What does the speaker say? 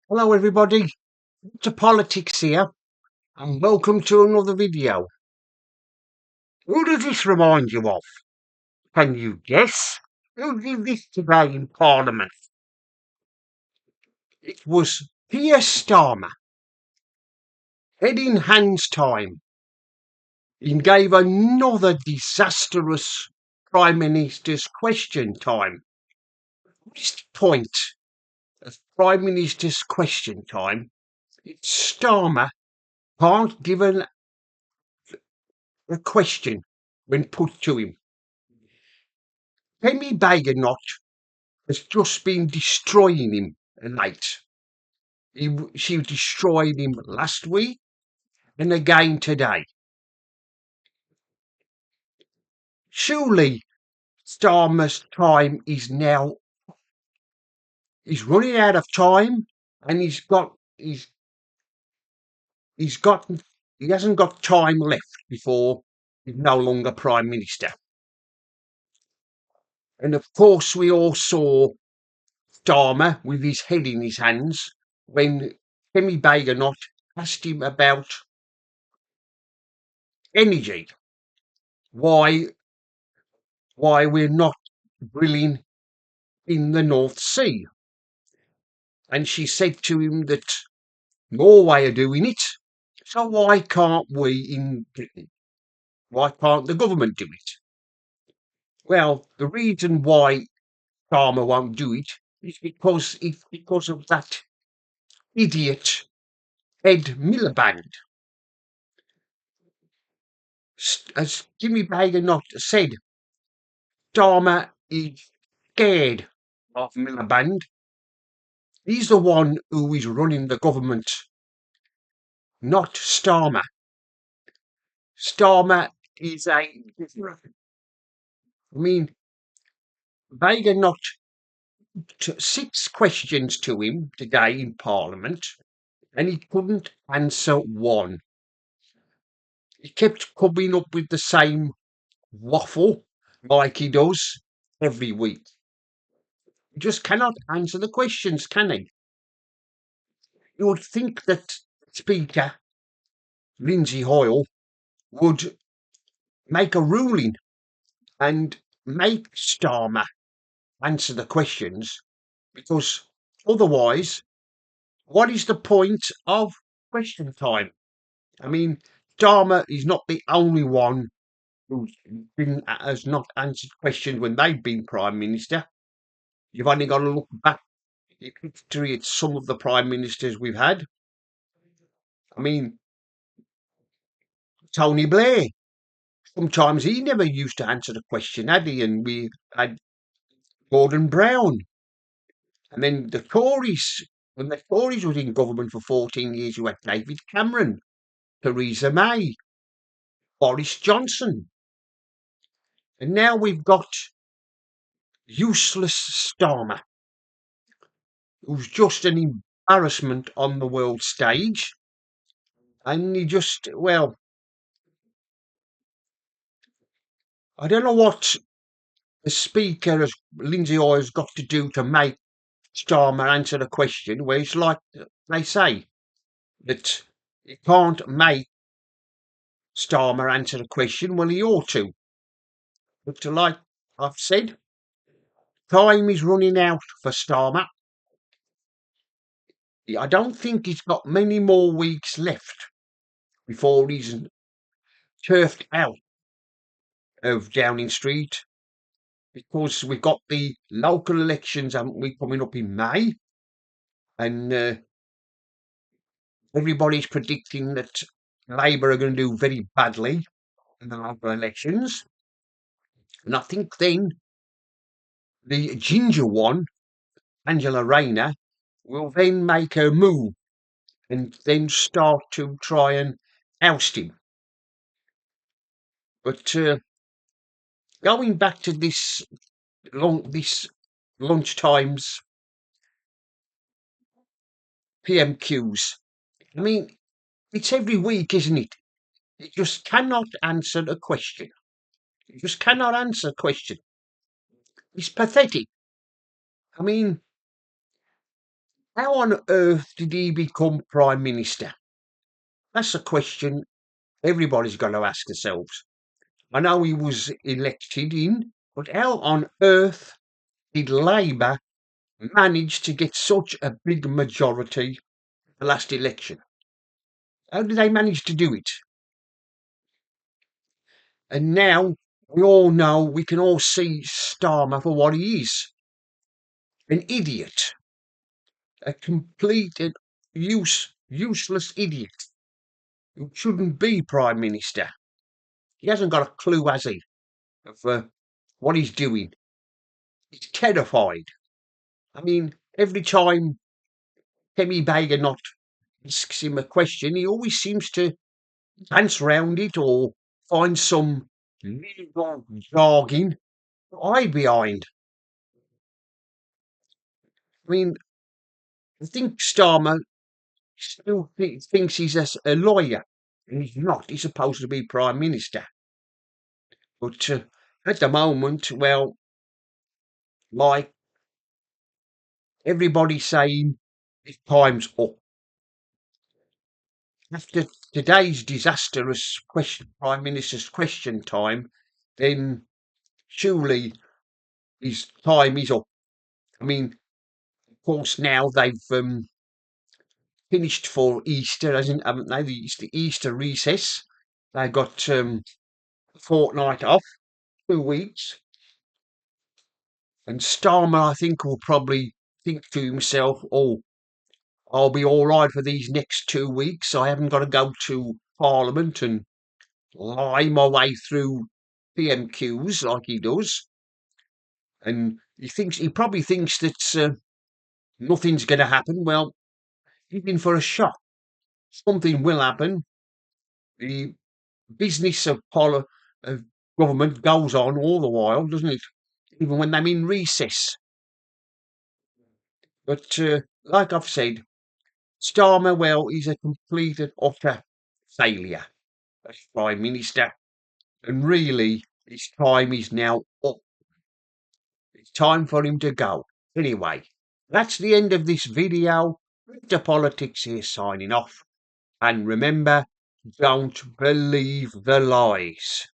Hello everybody, to Politics here, and welcome to another video. Who does this remind you of? Can you guess? Who did this today in Parliament? It was Keir Starmer. Head in hands time. He gave another disastrous Prime Minister's question time. What's the point of Prime Minister's question time? It's Starmer can't give a question when put to him. Kemi Bagernot has just been destroying him late. She destroyed him last week and again today. Surely Starmer's time is now. He's running out of time, and he hasn't got time left before he's no longer Prime Minister. And of course, we all saw Starmer with his head in his hands when Kemi Bagernot asked him about energy. Why we're not drilling in the North Sea. And she said to him that Norway are doing it, so why can't we in Britain? Why can't the government do it? Well, the reason why Starmer won't do it is because of that idiot Ed Miliband. As Jimmy Bagernot said, Starmer is scared of Miliband. He's the one who is running the government, not Starmer. Starmer is I mean, Bagernot put 6 questions to him today in Parliament, and he couldn't answer one. He kept coming up with the same waffle like he does every week. He just cannot answer the questions, can he? You would think that Speaker Lindsay Hoyle would make a ruling and make Starmer answer the questions, because otherwise, what is the point of question time? I mean, Starmer is not the only one has not answered questions when they've been Prime Minister. You've only got to look back in history at some of the Prime Ministers we've had. I mean, Tony Blair, sometimes he never used to answer the question, had he? And we had Gordon Brown. And then the Tories, when the Tories was in government for 14 years, you had David Cameron, Theresa May, Boris Johnson. And now we've got useless Starmer, who's just an embarrassment on the world stage. And he just, well, I don't know what the Speaker, as Lindsay Hoyle, has got to do to make Starmer answer the question, where it's like they say that he can't make Starmer answer the question. Well, he ought to. But like I've said, time is running out for Starmer. I don't think he's got many more weeks left before he's turfed out of Downing Street, because we've got the local elections, haven't we, coming up in May, and everybody's predicting that Labour are going to do very badly in the local elections. And I think then the ginger one, Angela Rayner, will then make her move and then start to try and oust him. But going back to this lunchtimes PMQs, I mean, it's every week, isn't it? It just cannot answer a question. It just cannot answer a question. It's pathetic. I mean, How on earth did he become Prime Minister? That's a question everybody's got to ask themselves. I know he was elected in, but how on earth did Labour manage to get such a big majority the last election? How did they manage to do it? And now we all know, we can all see Starmer for what he is, an idiot, a complete and useless idiot who shouldn't be Prime Minister. He hasn't got a clue, has he, of what he's doing. He's terrified. I mean, every time Kemi Baker not asks him a question, he always seems to dance round it or find some legal jargon to hide behind. I mean, I think Starmer still thinks he's a lawyer, and he's not. He's supposed to be Prime Minister. But at the moment, well, like everybody's saying, his time's up. After today's disastrous Prime Minister's question time, then surely his time is up. I mean, of course, now they've finished for Easter, haven't they? The Easter recess. They got a fortnight off, 2 weeks. And Starmer, I think, will probably think to himself, oh, I'll be all right for these next 2 weeks. I haven't got to go to Parliament and lie my way through PMQs like he does. And he probably thinks that nothing's going to happen. Well, he's in for a shock. Something will happen. The business of government goes on all the while, doesn't it? Even when they're in recess. But like I've said, Starmer, well, he's a complete and utter failure as Prime Minister. And really, his time is now up. It's time for him to go. Anyway, that's the end of this video. Victor Politics here signing off. And remember, don't believe the lies.